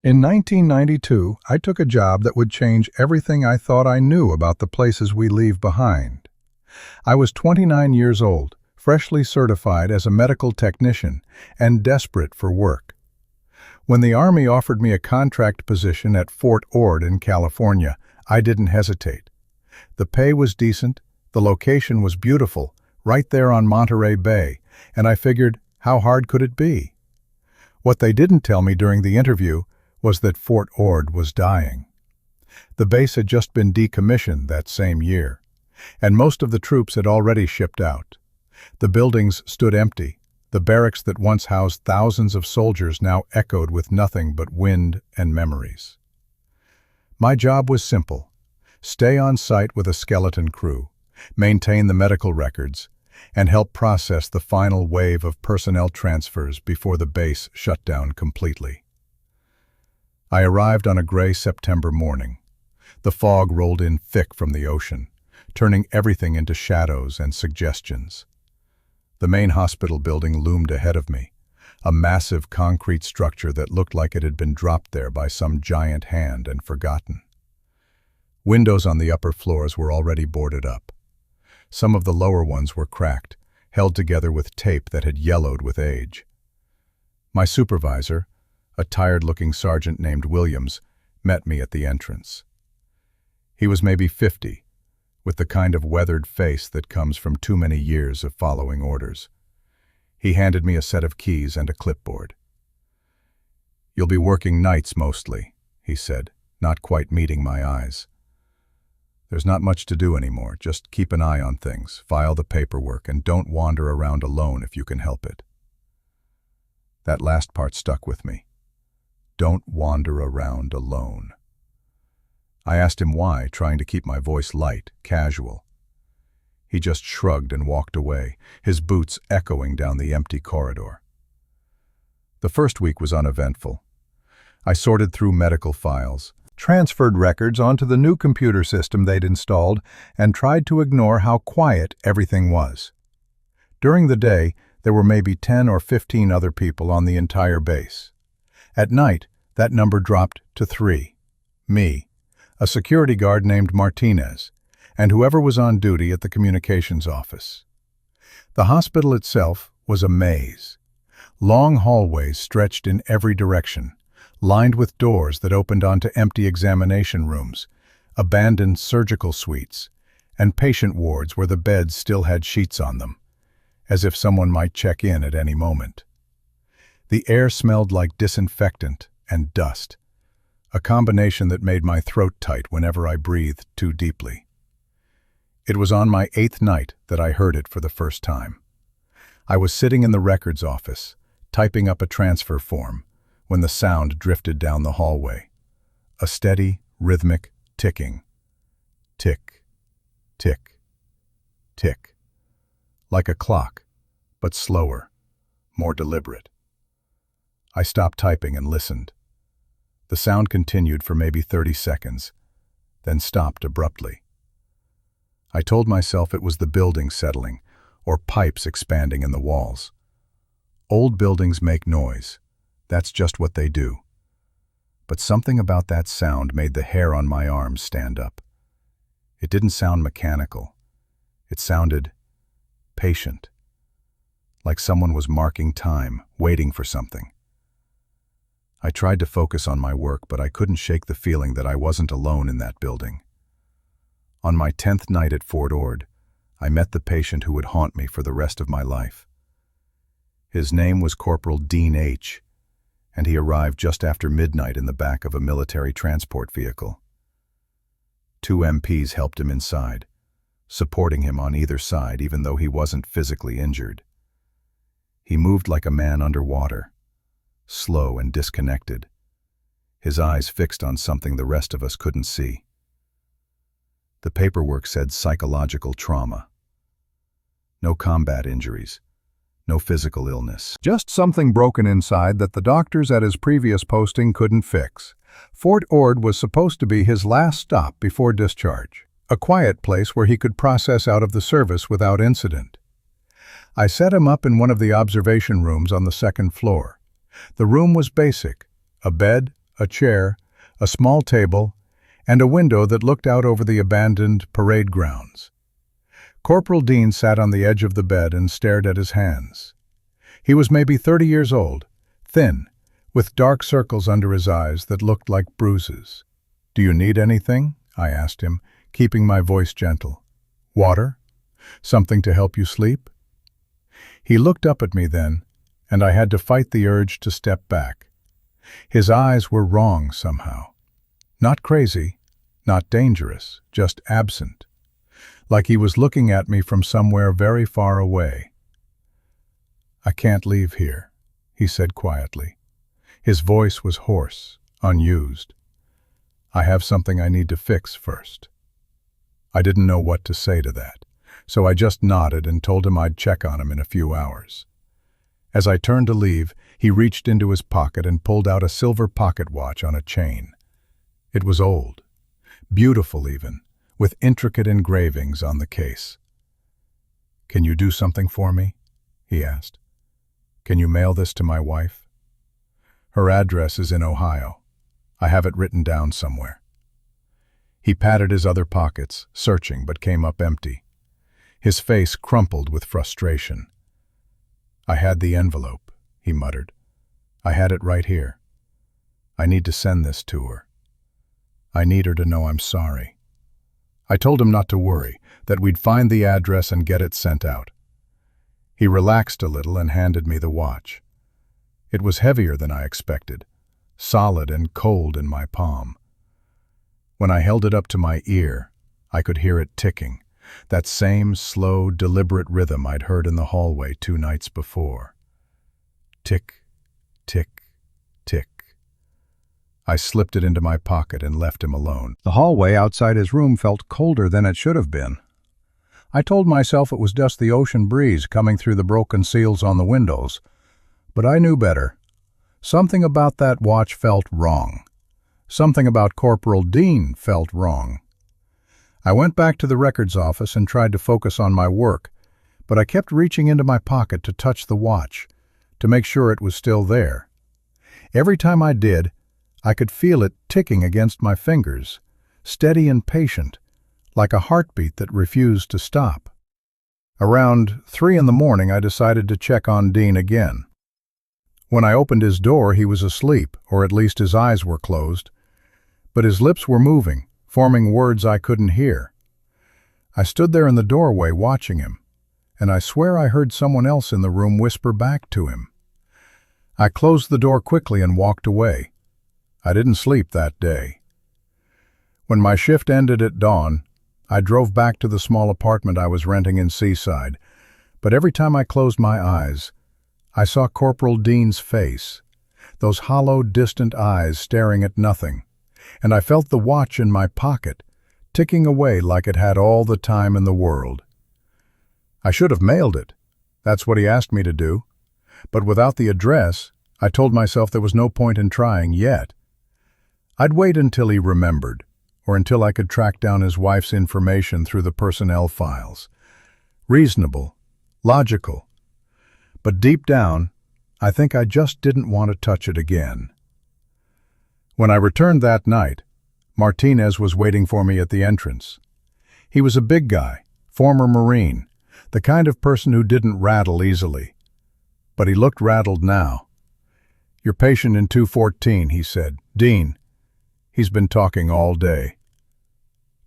In 1992, I took a job that would change everything I thought I knew about the places we leave behind. I was 29 years old, freshly certified as a medical technician, and desperate for work. When the Army offered me a contract position at Fort Ord in California, I didn't hesitate. The pay was decent, the location was beautiful, right there on Monterey Bay, and I figured, how hard could it be? What they didn't tell me during the interview was that Fort Ord was dying. The base had just been decommissioned that same year, and most of the troops had already shipped out. The buildings stood empty. The barracks that once housed thousands of soldiers now echoed with nothing but wind and memories. My job was simple: stay on site with a skeleton crew, maintain the medical records, and help process the final wave of personnel transfers before the base shut down completely. I arrived on a gray September morning. The fog rolled in thick from the ocean, turning everything into shadows and suggestions. The main hospital building loomed ahead of me, a massive concrete structure that looked like it had been dropped there by some giant hand and forgotten. Windows on the upper floors were already boarded up. Some of the lower ones were cracked, held together with tape that had yellowed with age. My supervisor, a tired-looking sergeant named Williams, met me at the entrance. He was maybe 50, with the kind of weathered face that comes from too many years of following orders. He handed me a set of keys and a clipboard. "You'll be working nights mostly," he said, not quite meeting my eyes. "There's not much to do anymore. Just keep an eye on things, file the paperwork, and don't wander around alone if you can help it." That last part stuck with me. Don't wander around alone. I asked him why, trying to keep my voice light, casual. He just shrugged and walked away, his boots echoing down the empty corridor. The first week was uneventful. I sorted through medical files, transferred records onto the new computer system they'd installed, and tried to ignore how quiet everything was. During the day, there were maybe 10 or 15 other people on the entire base. At night, that number dropped to 3. Me, a security guard named Martinez, and whoever was on duty at the communications office. The hospital itself was a maze. Long hallways stretched in every direction, lined with doors that opened onto empty examination rooms, abandoned surgical suites, and patient wards where the beds still had sheets on them, as if someone might check in at any moment. The air smelled like disinfectant and dust, a combination that made my throat tight whenever I breathed too deeply. It was on my 8th night that I heard it for the first time. I was sitting in the records office, typing up a transfer form, when the sound drifted down the hallway. A steady, rhythmic ticking. Tick, tick, tick. Like a clock, but slower, more deliberate. I stopped typing and listened. The sound continued for maybe 30 seconds, then stopped abruptly. I told myself it was the building settling, or pipes expanding in the walls. Old buildings make noise. That's just what they do. But something about that sound made the hair on my arms stand up. It didn't sound mechanical. It sounded patient, like someone was marking time, waiting for something. I tried to focus on my work, but I couldn't shake the feeling that I wasn't alone in that building. On my 10th night at Fort Ord, I met the patient who would haunt me for the rest of my life. His name was Corporal Dean H., and he arrived just after midnight in the back of a military transport vehicle. 2 MPs helped him inside, supporting him on either side even though he wasn't physically injured. He moved like a man underwater, slow and disconnected, his eyes fixed on something the rest of us couldn't see. The paperwork said psychological trauma. No combat injuries, no physical illness. Just something broken inside that the doctors at his previous posting couldn't fix. Fort Ord was supposed to be his last stop before discharge, a quiet place where he could process out of the service without incident. I set him up in one of the observation rooms on the 2nd floor. The room was basic: a bed, a chair, a small table, and a window that looked out over the abandoned parade grounds. Corporal Dean sat on the edge of the bed and stared at his hands. He was maybe 30 years old, thin, with dark circles under his eyes that looked like bruises. "Do you need anything?" I asked him, keeping my voice gentle. "Water? Something to help you sleep?" He looked up at me then, and I had to fight the urge to step back. His eyes were wrong somehow. Not crazy, not dangerous, just absent. Like he was looking at me from somewhere very far away. "I can't leave here," he said quietly. His voice was hoarse, unused. "I have something I need to fix first." I didn't know what to say to that, so I just nodded and told him I'd check on him in a few hours. As I turned to leave, he reached into his pocket and pulled out a silver pocket watch on a chain. It was old, beautiful even, with intricate engravings on the case. "Can you do something for me?" he asked. "Can you mail this to my wife? Her address is in Ohio. I have it written down somewhere." He patted his other pockets, searching, but came up empty. His face crumpled with frustration. "I had the envelope," he muttered. "I had it right here. I need to send this to her. I need her to know I'm sorry." I told him not to worry, that we'd find the address and get it sent out. He relaxed a little and handed me the watch. It was heavier than I expected, solid and cold in my palm. When I held it up to my ear, I could hear it ticking, that same slow, deliberate rhythm I'd heard in the hallway 2 nights before. Tick, tick, tick. I slipped it into my pocket and left him alone. The hallway outside his room felt colder than it should have been. I told myself it was just the ocean breeze coming through the broken seals on the windows, but I knew better. Something about that watch felt wrong. Something about Corporal Dean felt wrong. I went back to the records office and tried to focus on my work, but I kept reaching into my pocket to touch the watch, to make sure it was still there. Every time I did, I could feel it ticking against my fingers, steady and patient, like a heartbeat that refused to stop. Around 3 in the morning, I decided to check on Dean again. When I opened his door, he was asleep, or at least his eyes were closed, but his lips were moving, forming words I couldn't hear. I stood there in the doorway watching him, and I swear I heard someone else in the room whisper back to him. I closed the door quickly and walked away. I didn't sleep that day. When my shift ended at dawn, I drove back to the small apartment I was renting in Seaside, but every time I closed my eyes, I saw Corporal Dean's face, those hollow, distant eyes staring at nothing, and I felt the watch in my pocket, ticking away like it had all the time in the world. I should have mailed it. That's what he asked me to do. But without the address, I told myself there was no point in trying yet. I'd wait until he remembered, or until I could track down his wife's information through the personnel files. Reasonable, logical. But deep down, I think I just didn't want to touch it again. When I returned that night, Martinez was waiting for me at the entrance. He was a big guy, former Marine, the kind of person who didn't rattle easily. But he looked rattled now. "Your patient in 214, he said. "Dean. He's been talking all day."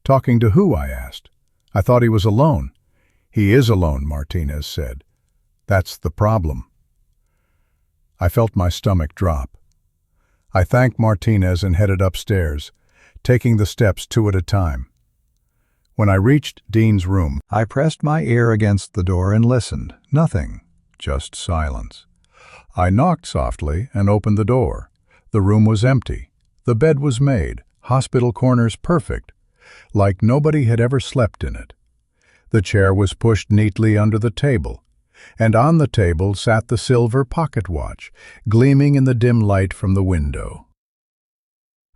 "Talking to who?" I asked. "I thought he was alone." "He is alone," Martinez said. "That's the problem." I felt my stomach drop. I thanked Martinez and headed upstairs, taking the steps 2 at a time. When I reached Dean's room, I pressed my ear against the door and listened. Nothing, just silence. I knocked softly and opened the door. The room was empty. The bed was made, hospital corners perfect, like nobody had ever slept in it. The chair was pushed neatly under the table, and on the table sat the silver pocket watch, gleaming in the dim light from the window.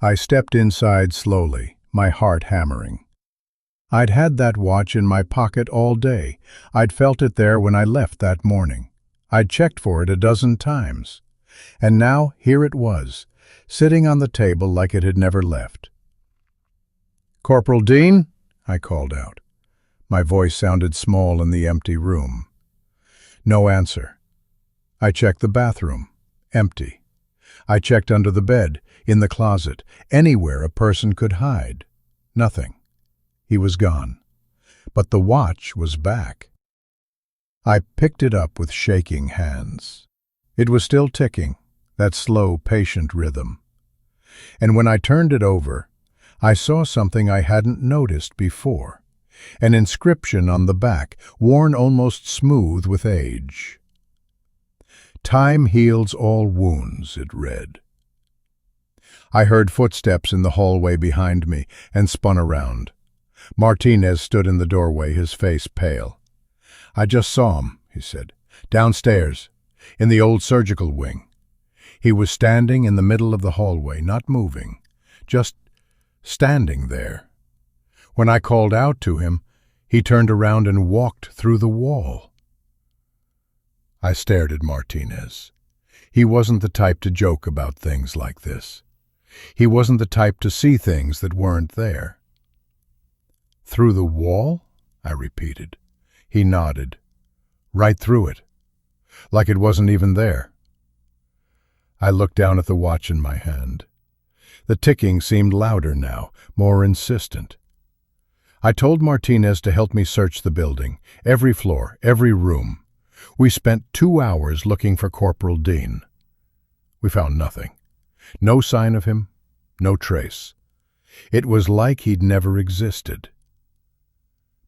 I stepped inside slowly, my heart hammering. I'd had that watch in my pocket all day. I'd felt it there when I left that morning. I'd checked for it a dozen times. And now here it was, sitting on the table like it had never left. "Corporal Dean?" I called out. My voice sounded small in the empty room. No answer. I checked the bathroom. Empty. I checked under the bed, in the closet, anywhere a person could hide. Nothing. He was gone. But the watch was back. I picked it up with shaking hands. It was still ticking, that slow, patient rhythm. And when I turned it over, I saw something I hadn't noticed before. An inscription on the back, worn almost smooth with age. "Time heals all wounds," it read. I heard footsteps in the hallway behind me and spun around. Martinez stood in the doorway, his face pale. "I just saw him," he said. "Downstairs, in the old surgical wing." He was standing in the middle of the hallway, not moving, just standing there. When I called out to him, he turned around and walked through the wall. I stared at Martinez. He wasn't the type to joke about things like this. He wasn't the type to see things that weren't there. "Through the wall?" I repeated. He nodded. "Right through it. Like it wasn't even there." I looked down at the watch in my hand. The ticking seemed louder now, more insistent. I told Martinez to help me search the building, every floor, every room. We spent 2 hours looking for Corporal Dean. We found nothing. No sign of him, no trace. It was like he'd never existed.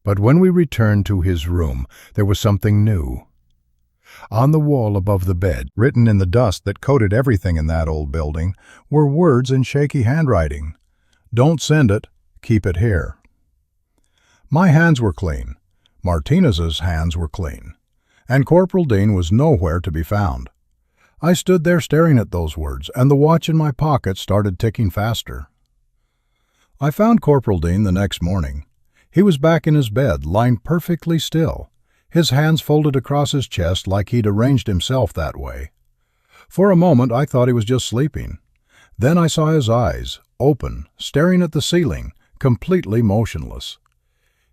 But when we returned to his room, there was something new. On the wall above the bed, written in the dust that coated everything in that old building, were words in shaky handwriting. "Don't send it, keep it here." My hands were clean. Martinez's hands were clean. And Corporal Dean was nowhere to be found. I stood there staring at those words, and the watch in my pocket started ticking faster. I found Corporal Dean the next morning. He was back in his bed, lying perfectly still, his hands folded across his chest like he'd arranged himself that way. For a moment I thought he was just sleeping. Then I saw his eyes, open, staring at the ceiling, completely motionless.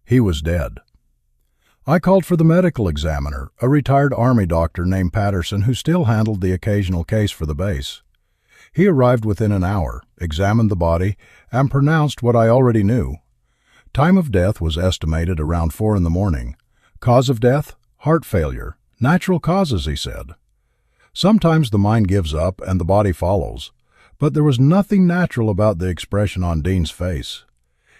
He was dead. I called for the medical examiner, a retired Army doctor named Patterson who still handled the occasional case for the base. He arrived within an hour, examined the body, and pronounced what I already knew. Time of death was estimated around 4 a.m. Cause of death? Heart failure. Natural causes, he said. Sometimes the mind gives up and the body follows, but there was nothing natural about the expression on Dean's face.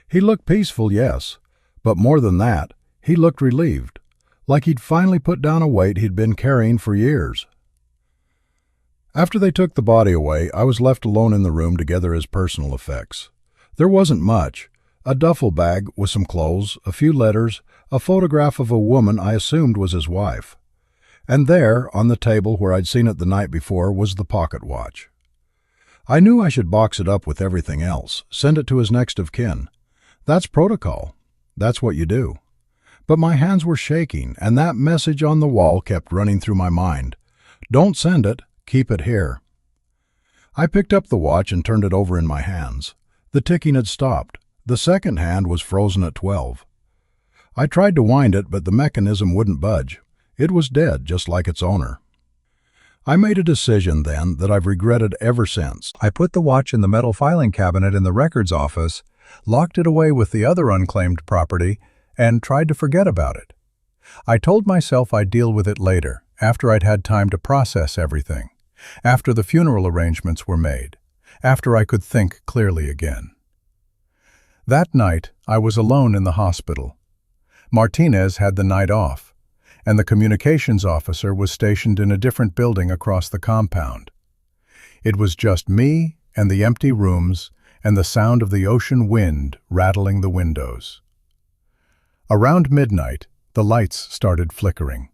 He looked peaceful, yes, but more than that, he looked relieved, like he'd finally put down a weight he'd been carrying for years. After they took the body away, I was left alone in the room to gather his personal effects. There wasn't much. A duffel bag with some clothes, a few letters, a photograph of a woman I assumed was his wife. And there, on the table where I'd seen it the night before, was the pocket watch. I knew I should box it up with everything else, send it to his next of kin. That's protocol. That's what you do. But my hands were shaking, and that message on the wall kept running through my mind. Don't send it, keep it here. I picked up the watch and turned it over in my hands. The ticking had stopped. The second hand was frozen at 12. I tried to wind it, but the mechanism wouldn't budge. It was dead, just like its owner. I made a decision then that I've regretted ever since. I put the watch in the metal filing cabinet in the records office, locked it away with the other unclaimed property, and tried to forget about it. I told myself I'd deal with it later, after I'd had time to process everything, after the funeral arrangements were made, after I could think clearly again. That night, I was alone in the hospital. Martinez had the night off, and the communications officer was stationed in a different building across the compound. It was just me and the empty rooms and the sound of the ocean wind rattling the windows. Around midnight, the lights started flickering.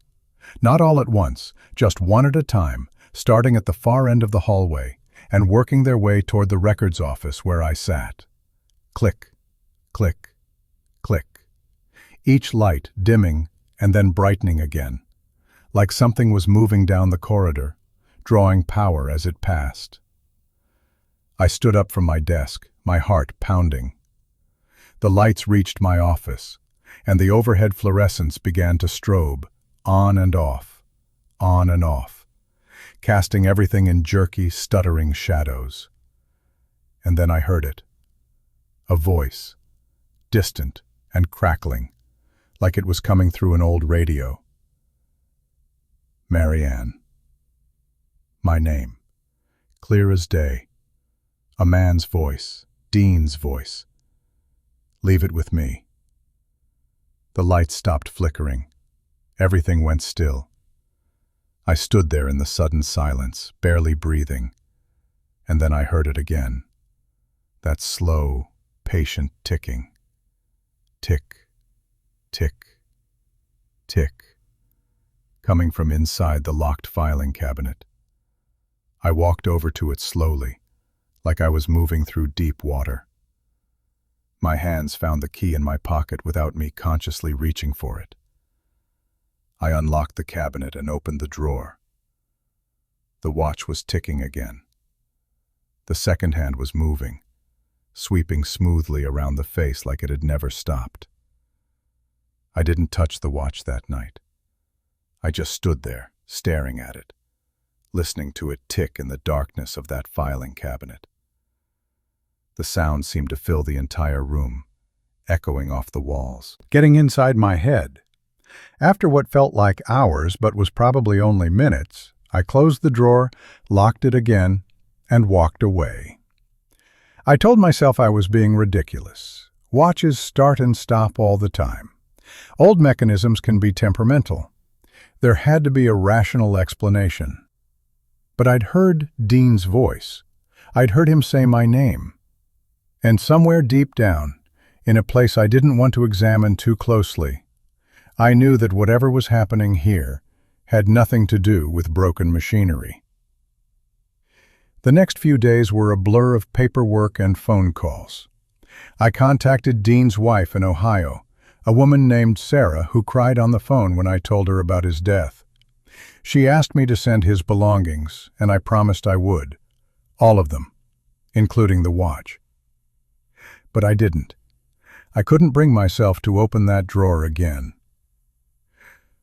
Not all at once, just one at a time, starting at the far end of the hallway and working their way toward the records office where I sat. Click, click, click. Each light dimming and then brightening again, like something was moving down the corridor, drawing power as it passed. I stood up from my desk, my heart pounding. The lights reached my office, and the overhead fluorescents began to strobe, on and off, casting everything in jerky, stuttering shadows. And then I heard it. A voice, distant and crackling, like it was coming through an old radio. Marianne. My name, clear as day. A man's voice, Dean's voice. Leave it with me. The lights stopped flickering. Everything went still. I stood there in the sudden silence, barely breathing. And then I heard it again. That slow, patient ticking. Tick, tick, tick, coming from inside the locked filing cabinet. I walked over to it slowly, like I was moving through deep water. My hands found the key in my pocket without me consciously reaching for it. I unlocked the cabinet and opened the drawer. The watch was ticking again. The second hand was moving, sweeping smoothly around the face like it had never stopped. I didn't touch the watch that night. I just stood there, staring at it, listening to it tick in the darkness of that filing cabinet. The sound seemed to fill the entire room, echoing off the walls, getting inside my head. After what felt like hours but was probably only minutes, I closed the drawer, locked it again, and walked away. I told myself I was being ridiculous. Watches start and stop all the time. Old mechanisms can be temperamental. There had to be a rational explanation. But I'd heard Dean's voice. I'd heard him say my name. And somewhere deep down, in a place I didn't want to examine too closely, I knew that whatever was happening here had nothing to do with broken machinery. The next few days were a blur of paperwork and phone calls. I contacted Dean's wife in Ohio, a woman named Sarah who cried on the phone when I told her about his death. She asked me to send his belongings, and I promised I would. All of them, including the watch. But I didn't. I couldn't bring myself to open that drawer again.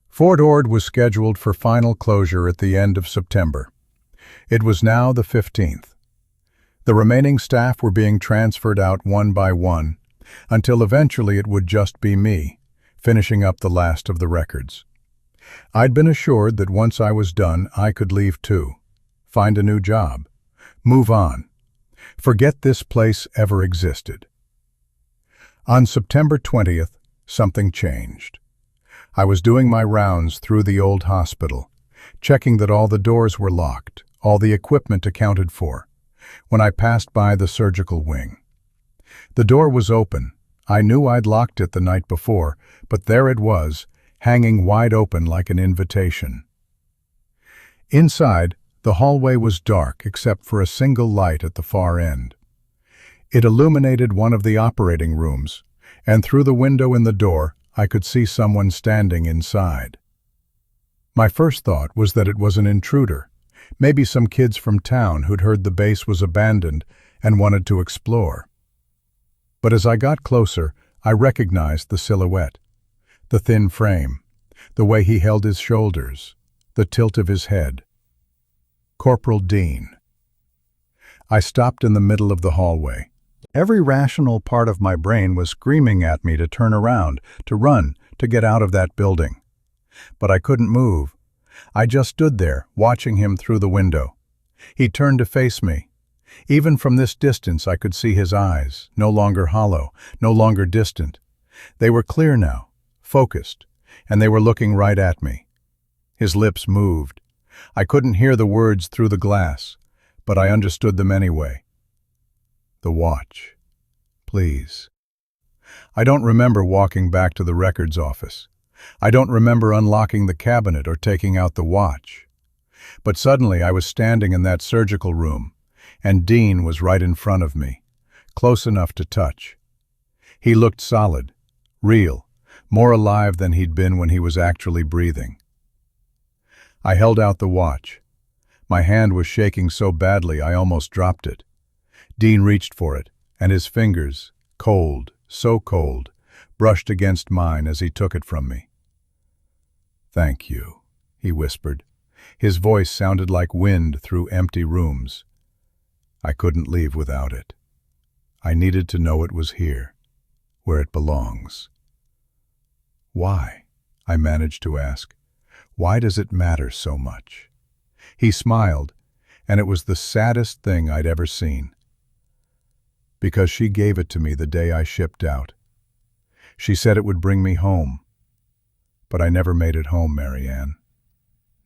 Fort Ord was scheduled for final closure at the end of September. It was now the 15th. The remaining staff were being transferred out one by one, until eventually it would just be me, finishing up the last of the records. I'd been assured that once I was done, I could leave too, find a new job, move on, forget this place ever existed. On September 20th, something changed. I was doing my rounds through the old hospital, checking that all the doors were locked, all the equipment accounted for, when I passed by the surgical wing. The door was open. I knew I'd locked it the night before, but there it was, hanging wide open like an invitation. Inside, the hallway was dark except for a single light at the far end. It illuminated one of the operating rooms, and through the window in the door, I could see someone standing inside. My first thought was that it was an intruder, maybe some kids from town who'd heard the base was abandoned and wanted to explore. But as I got closer, I recognized the silhouette, the thin frame, the way he held his shoulders, the tilt of his head. Corporal Dean. I stopped in the middle of the hallway. Every rational part of my brain was screaming at me to turn around, to run, to get out of that building. But I couldn't move. I just stood there, watching him through the window. He turned to face me. Even from this distance I could see his eyes, no longer hollow, no longer distant. They were clear now, focused, and they were looking right at me. His lips moved. I couldn't hear the words through the glass, but I understood them anyway. The watch. Please. I don't remember walking back to the records office. I don't remember unlocking the cabinet or taking out the watch. But suddenly I was standing in that surgical room, and Dean was right in front of me, close enough to touch. He looked solid, real, more alive than he'd been when he was actually breathing. I held out the watch. My hand was shaking so badly I almost dropped it. Dean reached for it, and his fingers, cold, so cold, brushed against mine as he took it from me. "Thank you," he whispered. His voice sounded like wind through empty rooms. I couldn't leave without it. I needed to know it was here, where it belongs. "Why?" I managed to ask. "Why does it matter so much?" He smiled, and it was the saddest thing I'd ever seen. "Because she gave it to me the day I shipped out. She said it would bring me home. But I never made it home, Marianne.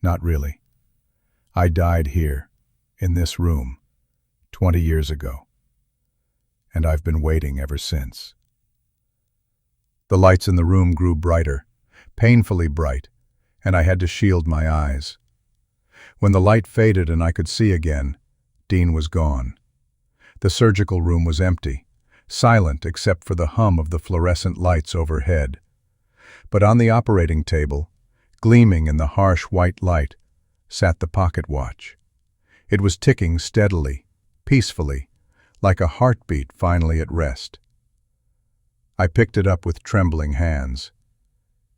Not really. I died here, in this room, 20 years ago. And I've been waiting ever since." The lights in the room grew brighter, painfully bright, and I had to shield my eyes. When the light faded and I could see again, Dean was gone. The surgical room was empty, silent except for the hum of the fluorescent lights overhead. But on the operating table, gleaming in the harsh white light, sat the pocket watch. It was ticking steadily, peacefully, like a heartbeat finally at rest. I picked it up with trembling hands.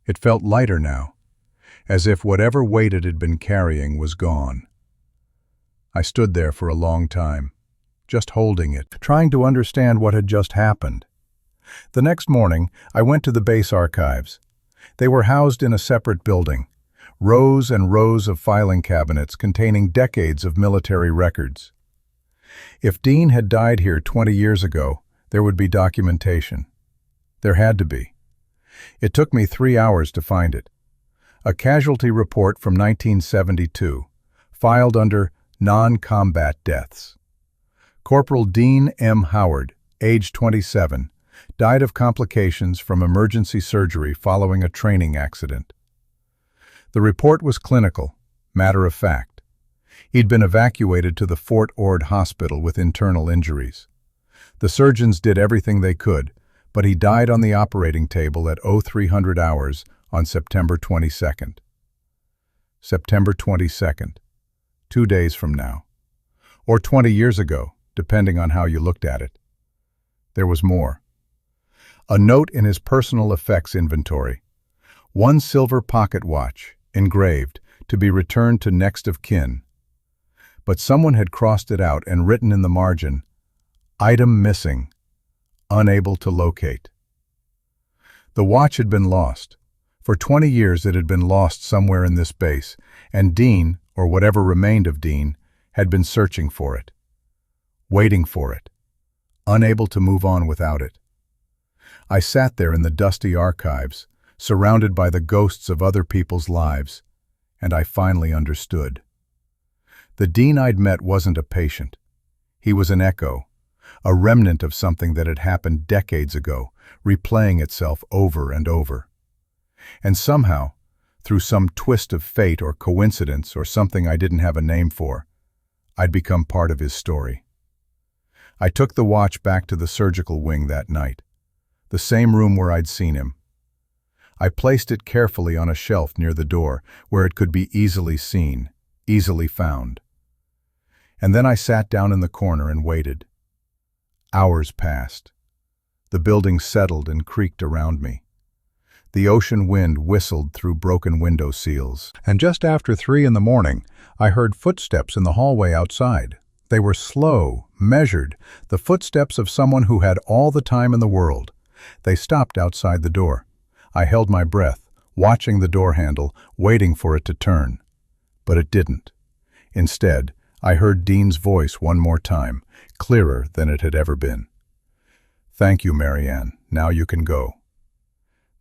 It felt lighter now, as if whatever weight it had been carrying was gone. I stood there for a long time, just holding it, trying to understand what had just happened. The next morning, I went to the base archives. They were housed in a separate building, rows and rows of filing cabinets containing decades of military records. If Dean had died here 20 years ago, there would be documentation. There had to be. It took me 3 hours to find it. A casualty report from 1972, filed under non-combat deaths. Corporal Dean M. Howard, age 27, died of complications from emergency surgery following a training accident. The report was clinical, matter of fact. He'd been evacuated to the Fort Ord Hospital with internal injuries. The surgeons did everything they could, but he died on the operating table at 0300 hours on September 22nd. September 22nd, 2 days from now. Or 20 years ago, depending on how you looked at it. There was more. A note in his personal effects inventory. 1 silver pocket watch, engraved, to be returned to next of kin. But someone had crossed it out and written in the margin, "Item missing, unable to locate." The watch had been lost. For 20 years it had been lost somewhere in this base, and Dean, or whatever remained of Dean, had been searching for it. Waiting for it. Unable to move on without it. I sat there in the dusty archives, surrounded by the ghosts of other people's lives, and I finally understood. The Dean I'd met wasn't a patient. He was an echo, a remnant of something that had happened decades ago, replaying itself over and over. And somehow, through some twist of fate or coincidence or something I didn't have a name for, I'd become part of his story. I took the watch back to the surgical wing that night, the same room where I'd seen him. I placed it carefully on a shelf near the door where it could be easily seen, easily found. And then I sat down in the corner and waited. Hours passed. The building settled and creaked around me. The ocean wind whistled through broken window seals. And just after 3 in the morning, I heard footsteps in the hallway outside. They were slow, measured, the footsteps of someone who had all the time in the world. They stopped outside the door. I held my breath, watching the door handle, waiting for it to turn. But it didn't. Instead, I heard Dean's voice one more time, clearer than it had ever been. "Thank you, Marianne. Now you can go."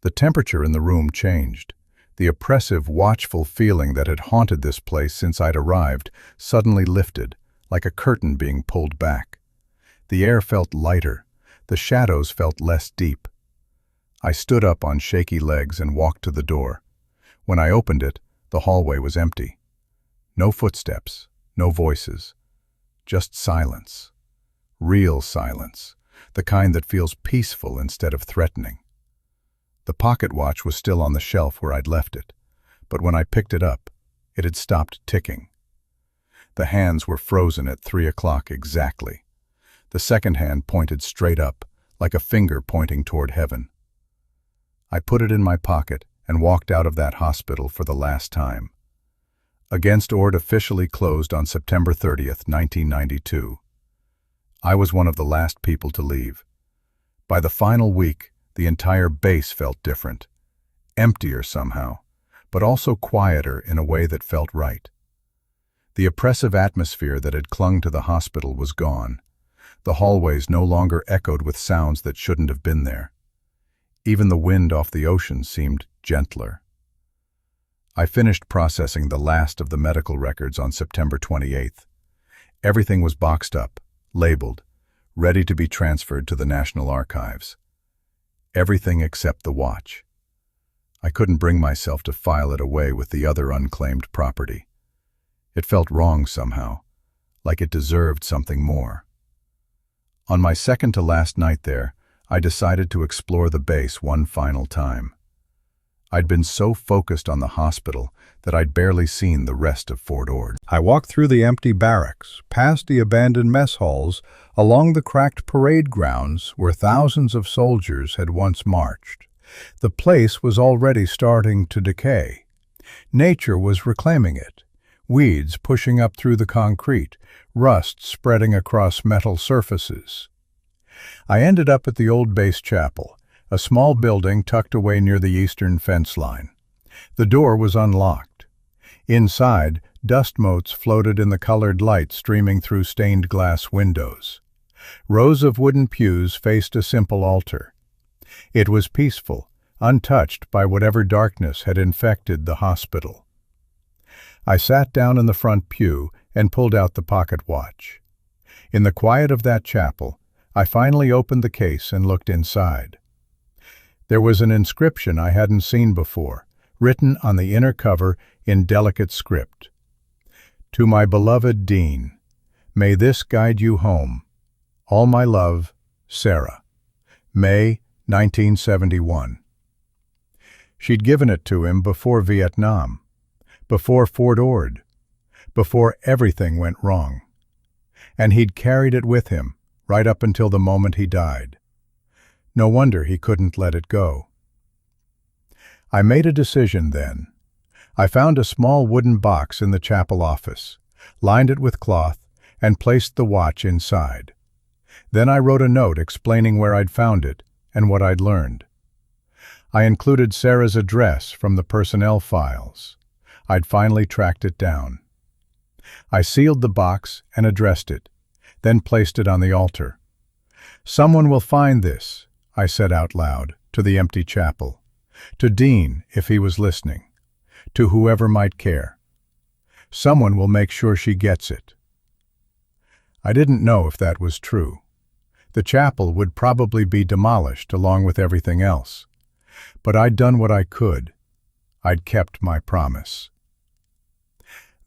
The temperature in the room changed. The oppressive, watchful feeling that had haunted this place since I'd arrived suddenly lifted, like a curtain being pulled back. The air felt lighter. The shadows felt less deep. I stood up on shaky legs and walked to the door. When I opened it, the hallway was empty. No footsteps, no voices. Just silence. Real silence. The kind that feels peaceful instead of threatening. The pocket watch was still on the shelf where I'd left it, but when I picked it up, it had stopped ticking. The hands were frozen at 3 o'clock exactly. The second hand pointed straight up, like a finger pointing toward heaven. I put it in my pocket and walked out of that hospital for the last time. Against Ord officially closed on September 30th, 1992. I was one of the last people to leave. By the final week, the entire base felt different. Emptier somehow, but also quieter in a way that felt right. The oppressive atmosphere that had clung to the hospital was gone. The hallways no longer echoed with sounds that shouldn't have been there. Even the wind off the ocean seemed gentler. I finished processing the last of the medical records on September 28th. Everything was boxed up, labeled, ready to be transferred to the National Archives. Everything except the watch. I couldn't bring myself to file it away with the other unclaimed property. It felt wrong somehow, like it deserved something more. On my second-to-last night there, I decided to explore the base one final time. I'd been so focused on the hospital that I'd barely seen the rest of Fort Ord. I walked through the empty barracks, past the abandoned mess halls, along the cracked parade grounds where thousands of soldiers had once marched. The place was already starting to decay. Nature was reclaiming it. Weeds pushing up through the concrete, rust spreading across metal surfaces. I ended up at the old base chapel, a small building tucked away near the eastern fence line. The door was unlocked. Inside, dust motes floated in the colored light streaming through stained glass windows. Rows of wooden pews faced a simple altar. It was peaceful, untouched by whatever darkness had infected the hospital. I sat down in the front pew and pulled out the pocket watch. In the quiet of that chapel, I finally opened the case and looked inside. There was an inscription I hadn't seen before, written on the inner cover in delicate script. To my beloved Dean, may this guide you home. All my love, Sarah. May 1971. She'd given it to him before Vietnam, before Fort Ord, before everything went wrong. And he'd carried it with him, right up until the moment he died. No wonder he couldn't let it go. I made a decision then. I found a small wooden box in the chapel office, lined it with cloth, and placed the watch inside. Then I wrote a note explaining where I'd found it and what I'd learned. I included Sarah's address from the personnel files. I'd finally tracked it down. I sealed the box and addressed it, then placed it on the altar. Someone will find this, I said out loud, to the empty chapel. To Dean, if he was listening. To whoever might care. Someone will make sure she gets it. I didn't know if that was true. The chapel would probably be demolished along with everything else. But I'd done what I could. I'd kept my promise.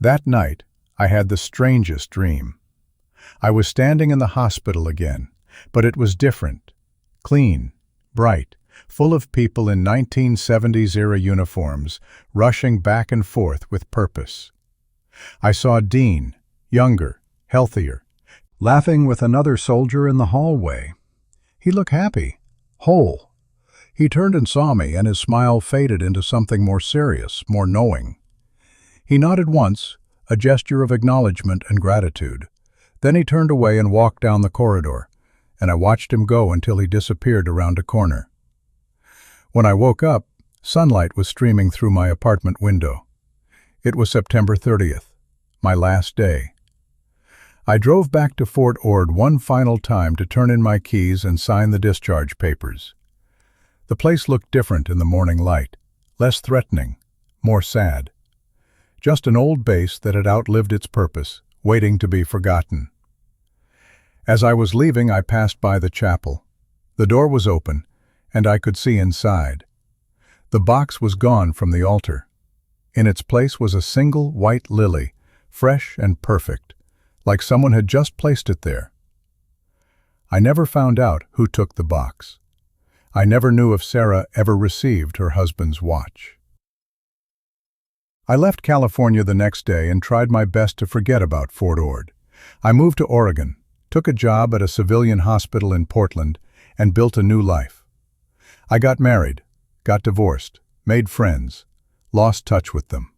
That night, I had the strangest dream. I was standing in the hospital again, but it was different. Clean, bright, full of people in 1970s-era uniforms, rushing back and forth with purpose. I saw Dean, younger, healthier, laughing with another soldier in the hallway. He looked happy, whole. He turned and saw me, and his smile faded into something more serious, more knowing. He nodded once, a gesture of acknowledgement and gratitude. Then he turned away and walked down the corridor, and I watched him go until he disappeared around a corner. When I woke up, sunlight was streaming through my apartment window. It was September 30th, my last day. I drove back to Fort Ord one final time to turn in my keys and sign the discharge papers. The place looked different in the morning light, less threatening, more sad. Just an old base that had outlived its purpose, waiting to be forgotten. As I was leaving, I passed by the chapel. The door was open, and I could see inside. The box was gone from the altar. In its place was a single white lily, fresh and perfect, like someone had just placed it there. I never found out who took the box. I never knew if Sarah ever received her husband's watch. I left California the next day and tried my best to forget about Fort Ord. I moved to Oregon, took a job at a civilian hospital in Portland, and built a new life. I got married, got divorced, made friends, lost touch with them.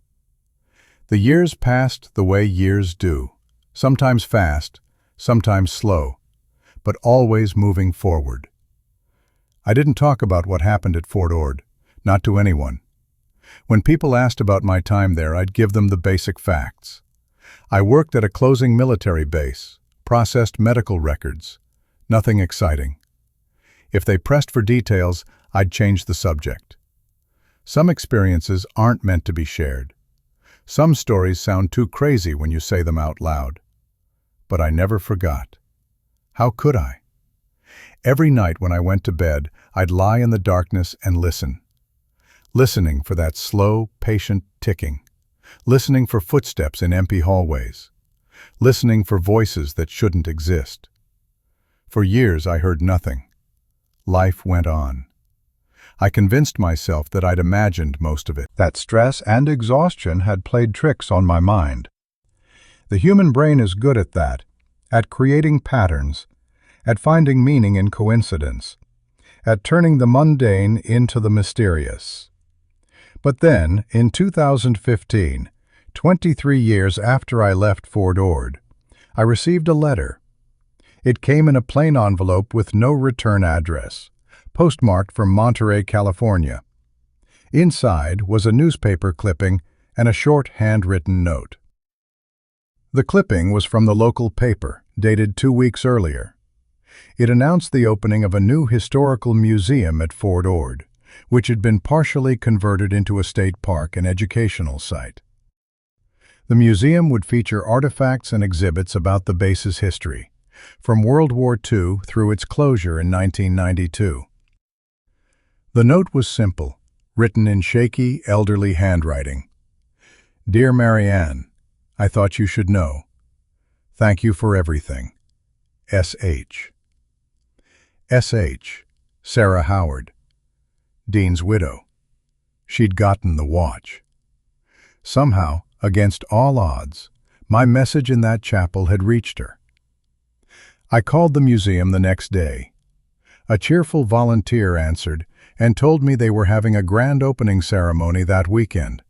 The years passed the way years do, sometimes fast, sometimes slow, but always moving forward. I didn't talk about what happened at Fort Ord, not to anyone. When people asked about my time there, I'd give them the basic facts. I worked at a closing military base, processed medical records. Nothing exciting. If they pressed for details, I'd change the subject. Some experiences aren't meant to be shared. Some stories sound too crazy when you say them out loud. But I never forgot. How could I? Every night when I went to bed, I'd lie in the darkness and listen. Listening for that slow, patient ticking. Listening for footsteps in empty hallways. Listening for voices that shouldn't exist. For years I heard nothing. Life went on. I convinced myself that I'd imagined most of it. That stress and exhaustion had played tricks on my mind. The human brain is good at that, at creating patterns, at finding meaning in coincidence, at turning the mundane into the mysterious. But then, in 2015, 23 years after I left Fort Ord, I received a letter. It came in a plain envelope with no return address, postmarked from Monterey, California. Inside was a newspaper clipping and a short handwritten note. The clipping was from the local paper, dated 2 weeks earlier. It announced the opening of a new historical museum at Fort Ord, which had been partially converted into a state park and educational site. The museum would feature artifacts and exhibits about the base's history, from World War II through its closure in 1992. The note was simple, written in shaky, elderly handwriting. Dear Marianne, I thought you should know. Thank you for everything. S.H. S.H. Sarah Howard. Dean's widow. She'd gotten the watch. Somehow, against all odds, my message in that chapel had reached her. I called the museum the next day. A cheerful volunteer answered and told me they were having a grand opening ceremony that weekend.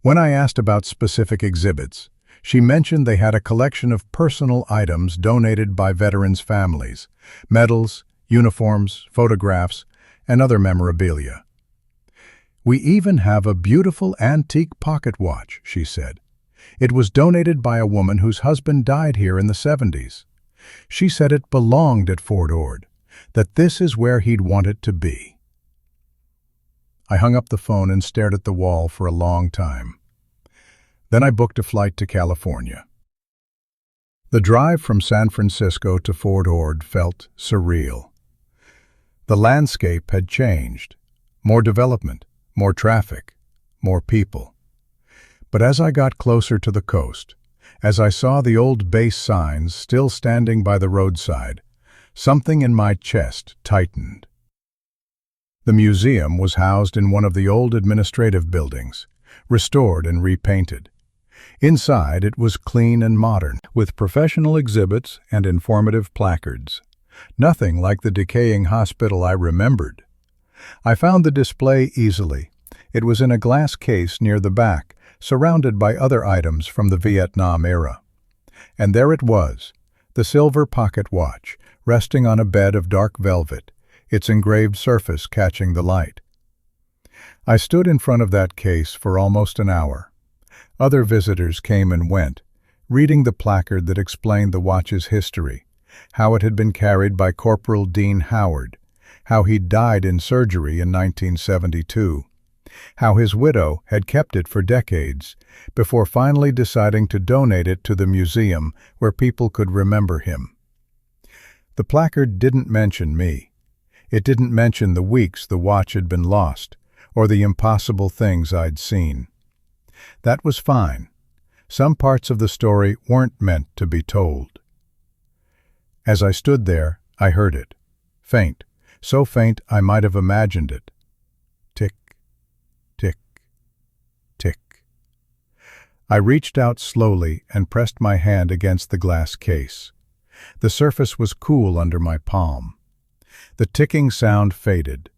When I asked about specific exhibits, she mentioned they had a collection of personal items donated by veterans' families, medals, uniforms, photographs, and other memorabilia. We even have a beautiful antique pocket watch, she said. It was donated by a woman whose husband died here in the 70s. She said it belonged at Fort Ord, that this is where he'd want it to be. I hung up the phone and stared at the wall for a long time. Then I booked a flight to California. The drive from San Francisco to Fort Ord felt surreal. The landscape had changed. More development, more traffic, more people. But as I got closer to the coast, as I saw the old base signs still standing by the roadside, something in my chest tightened. The museum was housed in one of the old administrative buildings, restored and repainted. Inside, it was clean and modern, with professional exhibits and informative placards. Nothing like the decaying hospital I remembered. I found the display easily. It was in a glass case near the back, surrounded by other items from the Vietnam era. And there it was, the silver pocket watch, resting on a bed of dark velvet, its engraved surface catching the light. I stood in front of that case for almost an hour. Other visitors came and went, reading the placard that explained the watch's history, how it had been carried by Corporal Dean Howard, how he'd died in surgery in 1972, how his widow had kept it for decades, before finally deciding to donate it to the museum where people could remember him. The placard didn't mention me. It didn't mention the weeks the watch had been lost, or the impossible things I'd seen. That was fine. Some parts of the story weren't meant to be told. As I stood there, I heard it. Faint, so faint I might have imagined it. Tick, tick, tick. I reached out slowly and pressed my hand against the glass case. The surface was cool under my palm. The ticking sound faded.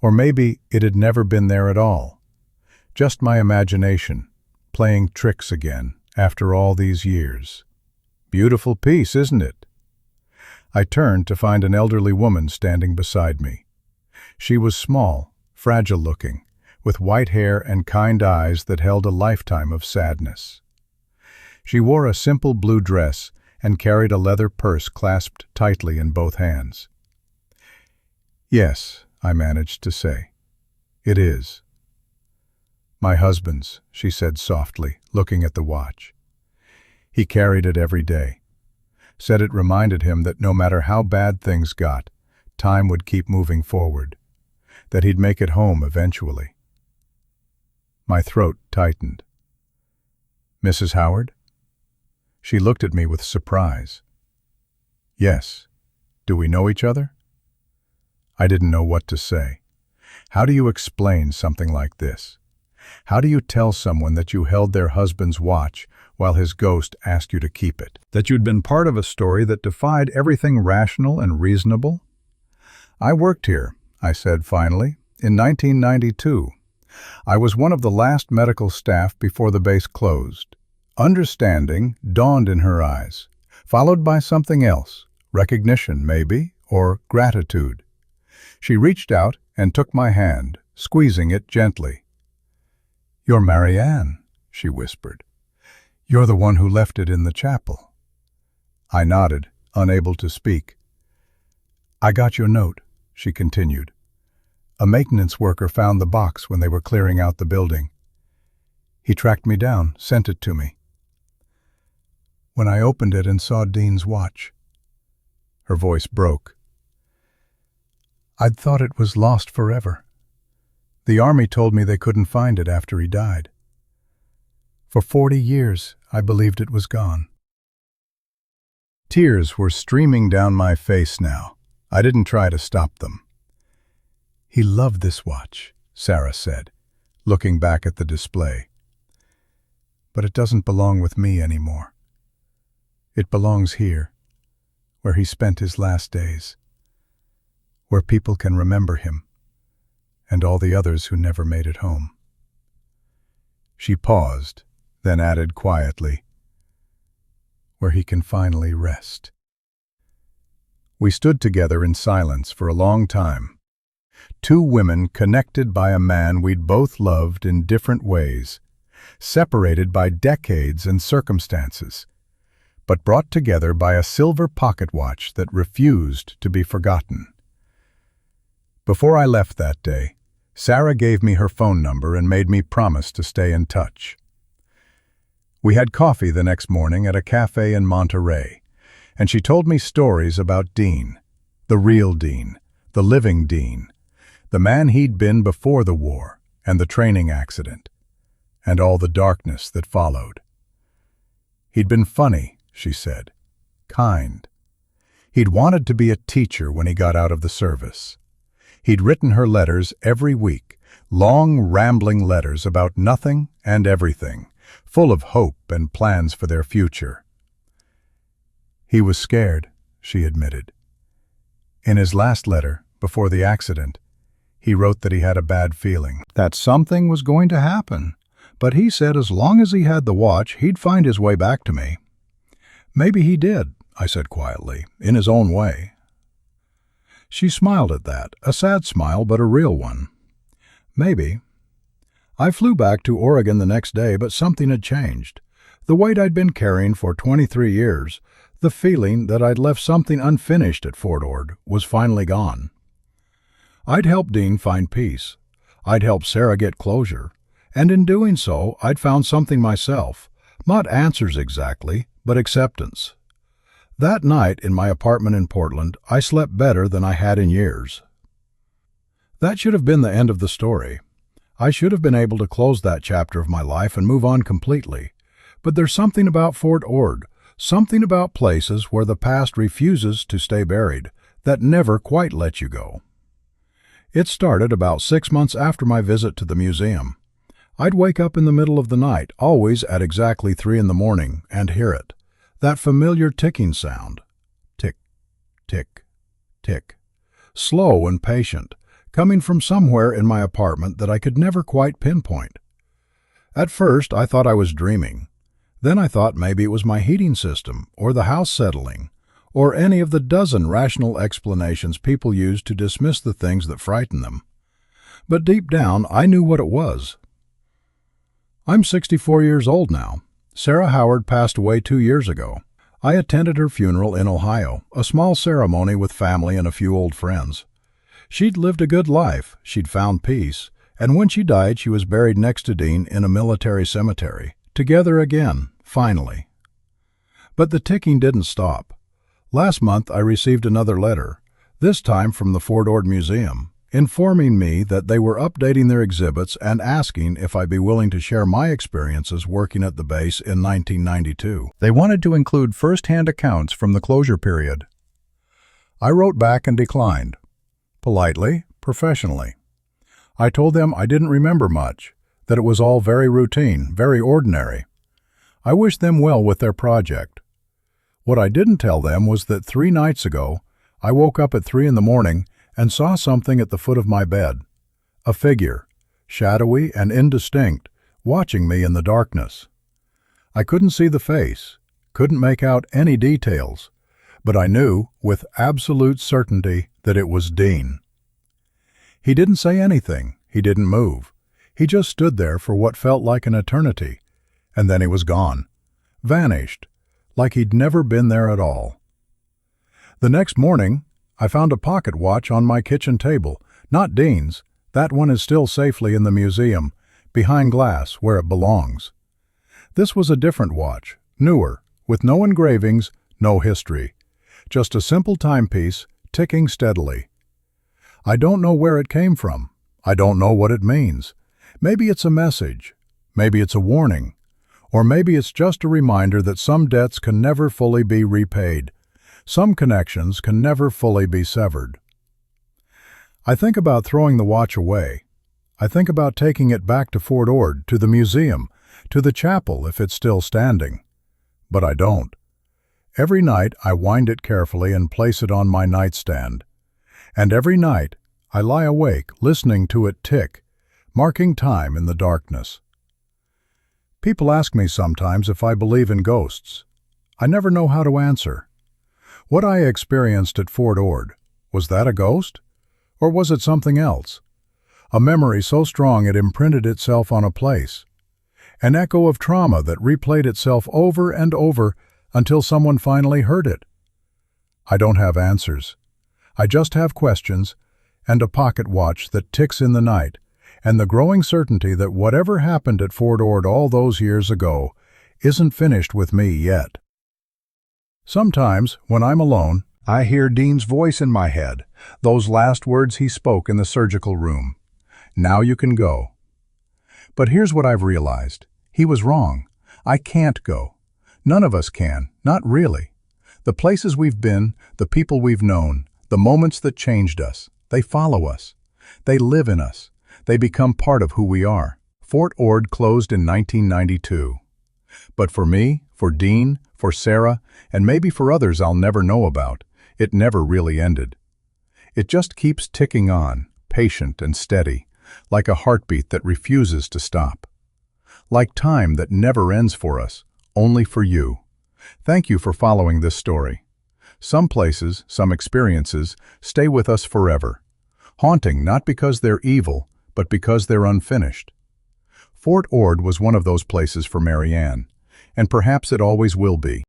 Or maybe it had never been there at all. Just my imagination, playing tricks again after all these years. Beautiful piece, isn't it? I turned to find an elderly woman standing beside me. She was small, fragile-looking, with white hair and kind eyes that held a lifetime of sadness. She wore a simple blue dress and carried a leather purse clasped tightly in both hands. "Yes," I managed to say. "It is." "My husband's," she said softly, looking at the watch. He carried it every day. Said it reminded him that no matter how bad things got, time would keep moving forward, that he'd make it home eventually. My throat tightened. "Mrs. Howard?" She looked at me with surprise. "Yes. Do we know each other?" I didn't know what to say. How do you explain something like this? How do you tell someone that you held their husband's watch while his ghost asked you to keep it? That you'd been part of a story that defied everything rational and reasonable? "I worked here," I said finally, "in 1992. I was one of the last medical staff before the base closed." Understanding dawned in her eyes, followed by something else, recognition maybe, or gratitude. She reached out and took my hand, squeezing it gently. "You're Marianne," she whispered. "You're the one who left it in the chapel." I nodded, unable to speak. "I got your note," she continued. "A maintenance worker found the box when they were clearing out the building. He tracked me down, sent it to me. When I opened it and saw Dean's watch," her voice broke, "I'd thought it was lost forever. The army told me they couldn't find it after he died. For 40 years, I believed it was gone." Tears were streaming down my face now. I didn't try to stop them. "He loved this watch," Sarah said, looking back at the display. "But it doesn't belong with me anymore. It belongs here, where he spent his last days, where people can remember him, and all the others who never made it home." She paused, then added quietly, "Where he can finally rest." We stood together in silence for a long time. Two women connected by a man we'd both loved in different ways, separated by decades and circumstances, but brought together by a silver pocket watch that refused to be forgotten. Before I left that day, Sarah gave me her phone number and made me promise to stay in touch. We had coffee the next morning at a cafe in Monterey, and she told me stories about Dean, the real Dean, the living Dean, the man he'd been before the war and the training accident, and all the darkness that followed. He'd been funny, she said, kind. He'd wanted to be a teacher when he got out of the service. He'd written her letters every week, long, rambling letters about nothing and everything, full of hope and plans for their future. He was scared, she admitted. In his last letter, before the accident, he wrote that he had a bad feeling, that something was going to happen, but he said as long as he had the watch, he'd find his way back to me. "Maybe he did," I said quietly, "in his own way." She smiled at that, a sad smile, but a real one. "Maybe." I flew back to Oregon the next day, but something had changed. The weight I'd been carrying for 23 years, the feeling that I'd left something unfinished at Fort Ord, was finally gone. I'd helped Dean find peace. I'd helped Sarah get closure. And in doing so, I'd found something myself. Not answers exactly, but acceptance. That night in my apartment in Portland, I slept better than I had in years. That should have been the end of the story. I should have been able to close that chapter of my life and move on completely. But there's something about Fort Ord, something about places where the past refuses to stay buried, that never quite let you go. It started about 6 months after my visit to the museum. I'd wake up in the middle of the night, always at exactly 3 in the morning, and hear it. That familiar ticking sound. Tick, tick. Slow and patient, coming from somewhere in my apartment that I could never quite pinpoint. At first, I thought I was dreaming. Then I thought maybe it was my heating system, or the house settling, or any of the dozen rational explanations people use to dismiss the things that frighten them. But deep down, I knew what it was. I'm 64 years old now. Sarah Howard passed away 2 years ago. I attended her funeral in Ohio, a small ceremony with family and a few old friends. She'd lived a good life, she'd found peace, and when she died she was buried next to Dean in a military cemetery, together again, finally. But the ticking didn't stop. Last month I received another letter, this time from the Fort Ord Museum, informing me that they were updating their exhibits and asking if I'd be willing to share my experiences working at the base in 1992. They wanted to include first-hand accounts from the closure period. I wrote back and declined. Politely, professionally. I told them I didn't remember much, that it was all very routine, very ordinary. I wished them well with their project. What I didn't tell them was that 3 nights ago, I woke up at 3 in the morning and saw something at the foot of my bed. A figure, shadowy and indistinct, watching me in the darkness. I couldn't see the face, couldn't make out any details, but I knew with absolute certainty that it was Dean. He didn't say anything, he didn't move. He just stood there for what felt like an eternity, and then he was gone, vanished, like he'd never been there at all. The next morning, I found a pocket watch on my kitchen table, not Dean's. That one is still safely in the museum, behind glass, where it belongs. This was a different watch, newer, with no engravings, no history. Just a simple timepiece, ticking steadily. I don't know where it came from. I don't know what it means. Maybe it's a message. Maybe it's a warning. Or maybe it's just a reminder that some debts can never fully be repaid. Some connections can never fully be severed. I think about throwing the watch away. I think about taking it back to Fort Ord, to the museum, to the chapel if it's still standing. But I don't. Every night I wind it carefully and place it on my nightstand. And every night I lie awake listening to it tick, marking time in the darkness. People ask me sometimes if I believe in ghosts. I never know how to answer. What I experienced at Fort Ord, was that a ghost? Or was it something else? A memory so strong it imprinted itself on a place. An echo of trauma that replayed itself over and over until someone finally heard it. I don't have answers. I just have questions and a pocket watch that ticks in the night, and the growing certainty that whatever happened at Fort Ord all those years ago isn't finished with me yet. Sometimes, when I'm alone, I hear Dean's voice in my head, those last words he spoke in the surgical room. Now you can go. But here's what I've realized. He was wrong. I can't go. None of us can, not really. The places we've been, the people we've known, the moments that changed us, they follow us. They live in us. They become part of who we are. Fort Ord closed in 1992. But for me, for Dean, for Sarah, and maybe for others I'll never know about, it never really ended. It just keeps ticking on, patient and steady, like a heartbeat that refuses to stop. Like time that never ends for us, only for you. Thank you for following this story. Some places, some experiences, stay with us forever. Haunting not because they're evil, but because they're unfinished. Fort Ord was one of those places for Mary Ann, and perhaps it always will be.